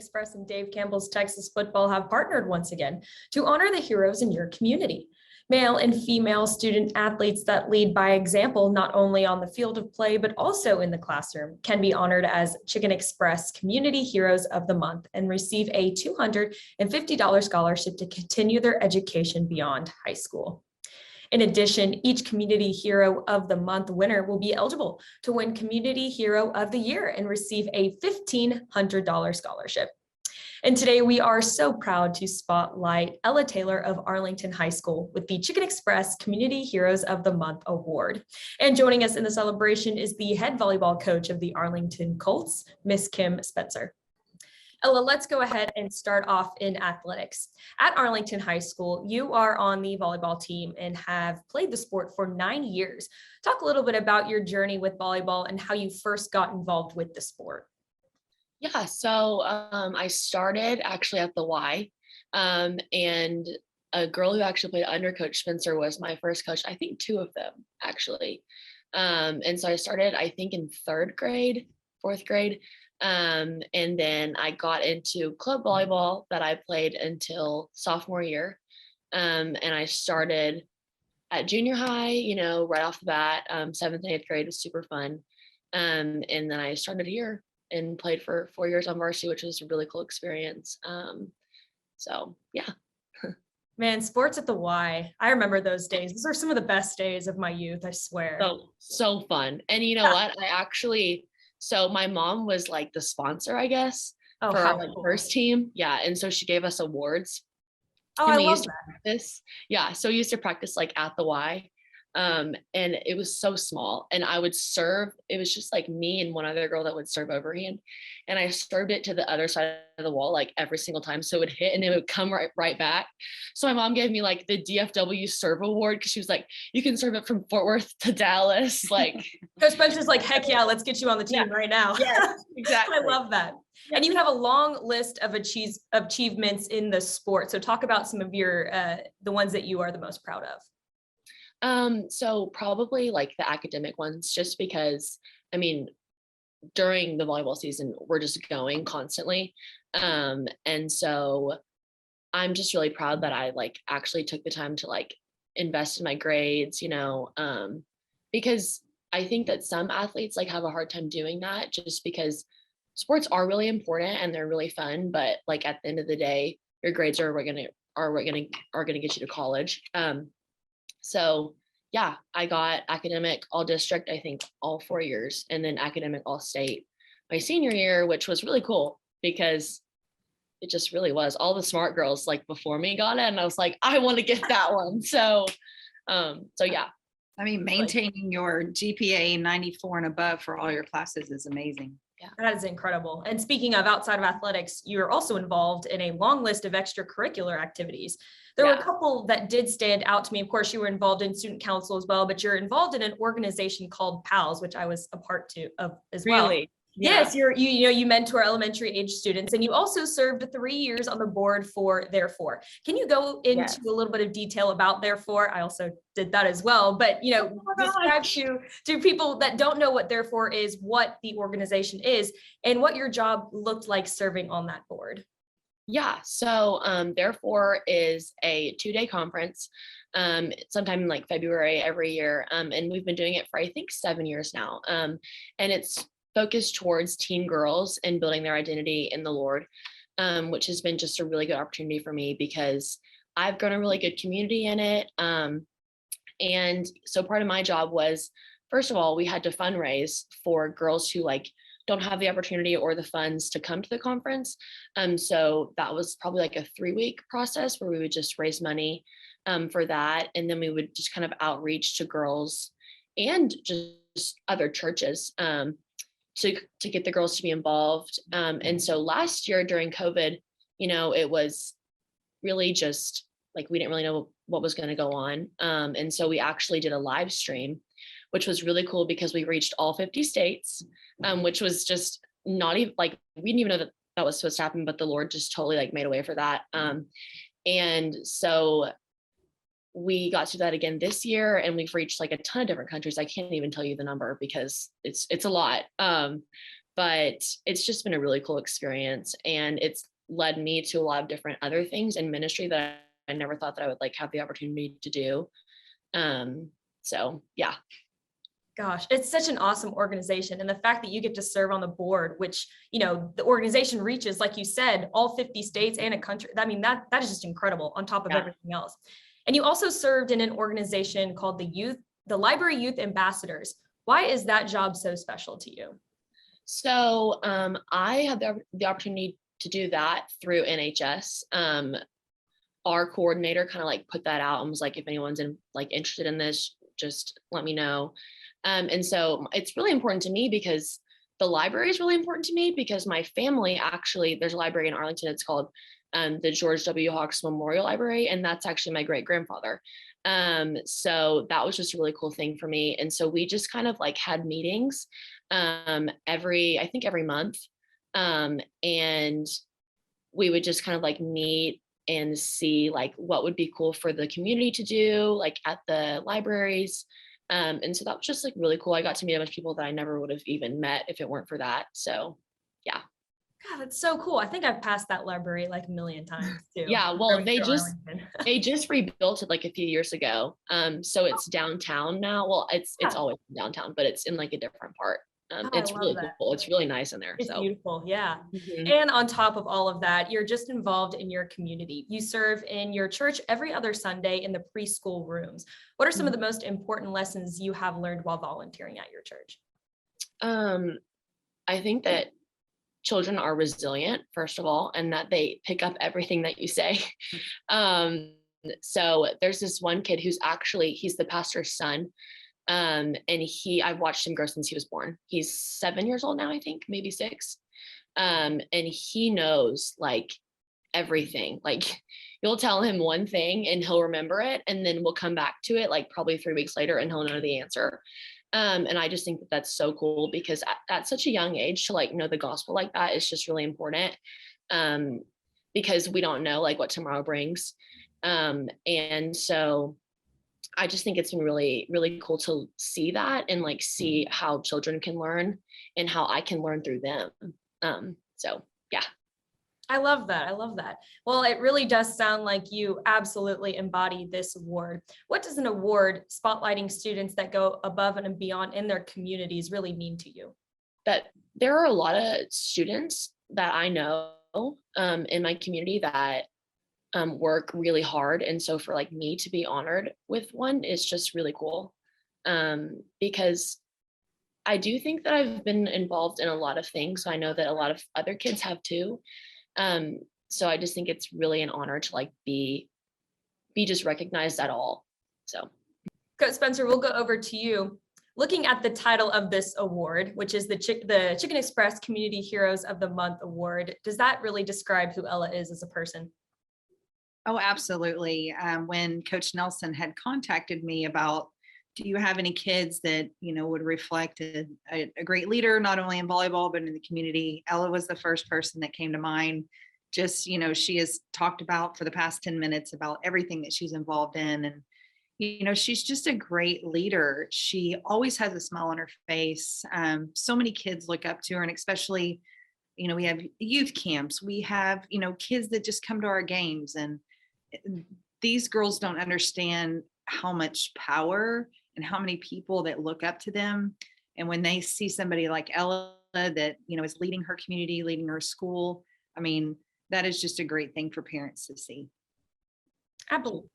Express and Dave Campbell's Texas Football have partnered once again to honor the heroes in your community. Male and female student athletes that lead by example, not only on the field of play, but also in the classroom, can be honored as Chicken Express Community Heroes of the Month and receive a $250 scholarship to continue their education beyond high school. In addition, each Community Hero of the Month winner will be eligible to win Community Hero of the Year and receive a $1,500 scholarship. And today we are so proud to spotlight Ella Taylor of Arlington High School with the Chicken Express Community Heroes of the Month Award. And joining us in the celebration is the head volleyball coach of the Arlington Colts, Miss Kim Spencer. Ella, let's go ahead and start off in athletics. At Arlington High School, you are on the volleyball team and have played the sport for 9 years. Talk a little bit about your journey with volleyball and how you first got involved with the sport. Yeah, so I started actually at the Y, and a girl who actually played under Coach Spencer was my first coach. I think 2 of them actually. And so I started, I think, in 3rd grade, 4th grade. And then I got into club volleyball that I played until sophomore year. And I started at junior high, right off the bat. 7th and 8th grade was super fun. And then I started here and played for 4 years on varsity, which was a really cool experience. So yeah. Man, sports at the Y. I remember those days. Those are some of the best days of my youth, I swear. So fun. And you know what? So my mom was like the sponsor, I guess, for our first team. Yeah. And so she gave us awards. Oh, and I we love used to that. practice. Yeah. So we used to practice like at the Y. And it was so small, and I would serve. It was just like me and one other girl that would serve overhand, and I served it to the other side of the wall like every single time, so it would hit and it would come right back. So my mom gave me like the DFW serve award because she was like, you can serve it from Fort Worth to Dallas. Like Coach Spencer's like, heck yeah, let's get you on the team right now. Yes, exactly. I love that. Yep. And you have a long list of achievements in the sport. So talk about some of your the ones that you are the most proud of. So probably like the academic ones, just because, I mean, during the volleyball season, we're just going constantly. And so I'm just really proud that I like actually took the time to like invest in my grades, because I think that some athletes like have a hard time doing that just because sports are really important and they're really fun. But like at the end of the day, your grades are what gonna get you to college. So yeah, I got academic all district, I think all 4 years, and then academic all state my senior year, which was really cool because it just really was. All the smart girls like before me got it, and I was like, I want to get that one. So yeah. I mean, maintaining your GPA 94 and above for all your classes is amazing. Yeah, that is incredible. And speaking of outside of athletics, you're also involved in a long list of extracurricular activities. There were a couple that did stand out to me. Of course, you were involved in student council as well, but you're involved in an organization called PALS, which I was a part of as well. Really? Yeah. Yes, you mentor elementary age students, and you also served 3 years on the board for Therefore. Can you go into a little bit of detail about Therefore? I also did that as well, but describe to people that don't know what Therefore is, what the organization is, and what your job looked like serving on that board. Yeah, so Therefore is a 2-day conference, sometime in like February every year, and we've been doing it for I think 7 years now, and it's focused towards teen girls and building their identity in the Lord, which has been just a really good opportunity for me because I've grown a really good community in it, and so part of my job was, first of all, we had to fundraise for girls who like don't have the opportunity or the funds to come to the conference. So that was probably like a 3-week process where we would just raise money for that. And then we would just kind of outreach to girls and just other churches to get the girls to be involved. And so last year during COVID, it was really just like, we didn't really know what was going to go on. And so we actually did a live stream, which was really cool because we reached all 50 states, which was just not even like, we didn't even know that that was supposed to happen, but the Lord just totally like made a way for that. And so we got to that again this year, and we've reached like a ton of different countries. I can't even tell you the number because it's a lot. but it's just been a really cool experience, and it's led me to a lot of different other things in ministry that I never thought that I would like have the opportunity to do. So yeah. Gosh, it's such an awesome organization. And the fact that you get to serve on the board, which, the organization reaches, like you said, all 50 states and a country. I mean, that is just incredible on top of everything else. And you also served in an organization called the Library Youth Ambassadors. Why is that job so special to you? So I had the opportunity to do that through NHS. Our coordinator kind of like put that out and was like, if anyone's interested in this, just let me know. And so it's really important to me because the library is really important to me because my family actually, there's a library in Arlington. It's called the George W. Hawks Memorial Library. And that's actually my great grandfather. So that was just a really cool thing for me. And so we just kind of like had meetings I think every month. And we would just kind of like meet and see like what would be cool for the community to do like at the libraries. And so that was just like really cool. I got to meet a bunch of people that I never would have even met if it weren't for that. So yeah. God, that's so cool. I think I've passed that library like a million times too. Yeah, well, they just Arlington. rebuilt it like a few years ago. So it's downtown now. Well, it's always downtown, but it's in like a different part. It's really cool. It's really nice in there. It's beautiful. Yeah. Mhm. And on top of all of that, you're just involved in your community. You serve in your church every other Sunday in the preschool rooms. What are some of the most important lessons you have learned while volunteering at your church? I think that children are resilient, first of all, and that they pick up everything that you say. So there's this one kid who's he's the pastor's son. And I've watched him grow since he was born. He's 7 years old now, I think, maybe 6. And he knows like everything. Like you'll tell him one thing and he'll remember it. And then we'll come back to it like probably 3 weeks later and he'll know the answer. And I just think that that's so cool because at such a young age to like know the gospel like that is just really important. Because we don't know like what tomorrow brings. And so I just think it's been really, really cool to see that and like see how children can learn and how I can learn through them. So yeah. I love that. I love that. Well, it really does sound like you absolutely embody this award. What does an award spotlighting students that go above and beyond in their communities really mean to you? That there are a lot of students that I know in my community that work really hard. And so for like me to be honored with one is just really cool. Because I do think that I've been involved in a lot of things. So I know that a lot of other kids have too. So I just think it's really an honor to like be just recognized at all. So Coach Spencer, we'll go over to you. Looking at the title of this award, which is the Chicken Express Community Heroes of the Month Award, does that really describe who Ella is as a person? Oh, absolutely. When Coach Nelson had contacted me about, do you have any kids that, would reflect a great leader, not only in volleyball, but in the community? Ella was the first person that came to mind. Just, she has talked about for the past 10 minutes about everything that she's involved in. And, she's just a great leader. She always has a smile on her face. So many kids look up to her, and especially, we have youth camps. We have, kids that just come to our games, and these girls don't understand how much power and how many people that look up to them. And when they see somebody like Ella that, is leading her community, leading her school, I mean, that is just a great thing for parents to see.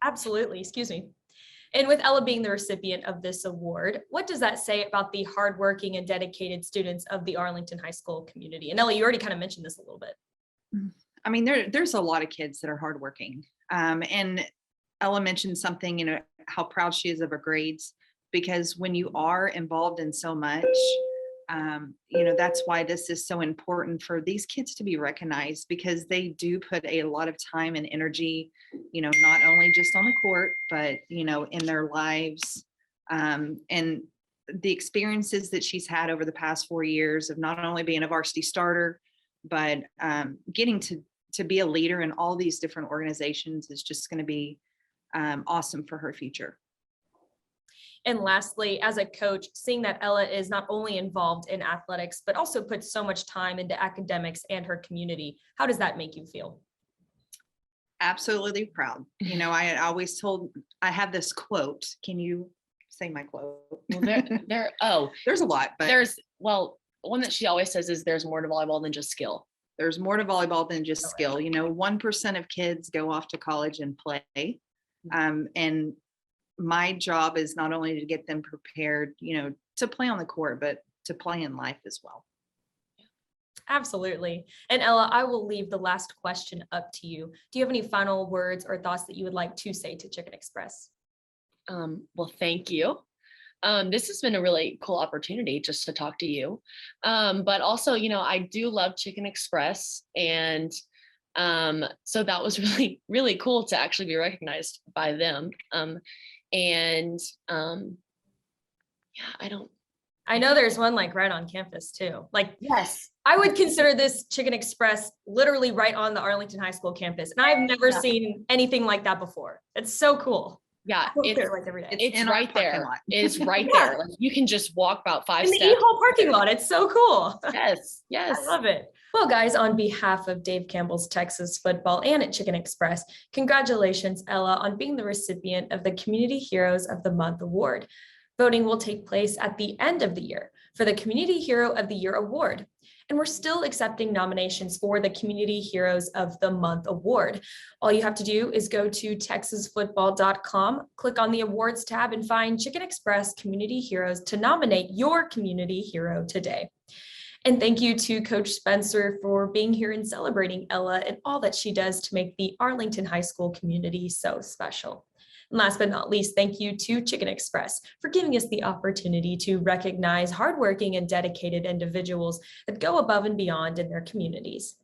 Absolutely. Excuse me. And with Ella being the recipient of this award, what does that say about the hardworking and dedicated students of the Arlington High School community? And Ella, you already kind of mentioned this a little bit. I mean, there's a lot of kids that are hardworking. And Ella mentioned something, how proud she is of her grades, because when you are involved in so much, that's why this is so important for these kids to be recognized, because they do put a lot of time and energy, not only just on the court, but, in their lives. And the experiences that she's had over the past 4 years of not only being a varsity starter, but getting to be a leader in all these different organizations is just going to be awesome for her future. And lastly, as a coach, seeing that Ella is not only involved in athletics, but also puts so much time into academics and her community, how does that make you feel? Absolutely proud. I always told, I have this quote. Can you say my quote? Well, There's a lot, but one that she always says is there's more to volleyball than just skill. there's more to volleyball than just skill. 1% of kids go off to college and play. And my job is not only to get them prepared, to play on the court, but to play in life as well. Absolutely. And Ella, I will leave the last question up to you. Do you have any final words or thoughts that you would like to say to Chicken Express? Well, thank you. This has been a really cool opportunity just to talk to you. But also, I do love Chicken Express. And so that was really, really cool to actually be recognized by them. I know there's one like right on campus too. Like, yes, I would consider this Chicken Express literally right on the Arlington High School campus. And I've never seen anything like that before. It's so cool. Yeah, It's like every day. It's in right our parking there. lot. It's right there. Like, you can just walk about 5 In the steps. E-Hall parking lot. It's so cool. Yes, yes. I love it. Well, guys, on behalf of Dave Campbell's Texas Football and at Chicken Express, congratulations, Ella, on being the recipient of the Community Heroes of the Month Award. Voting will take place at the end of the year for the Community Hero of the Year Award. And we're still accepting nominations for the Community Heroes of the Month Award. All you have to do is go to texasfootball.com, click on the awards tab, and find Chicken Express Community Heroes to nominate your community hero today. And thank you to Coach Spencer for being here and celebrating Ella and all that she does to make the Arlington High School community so special. And last but not least, thank you to Chicken Express for giving us the opportunity to recognize hardworking and dedicated individuals that go above and beyond in their communities.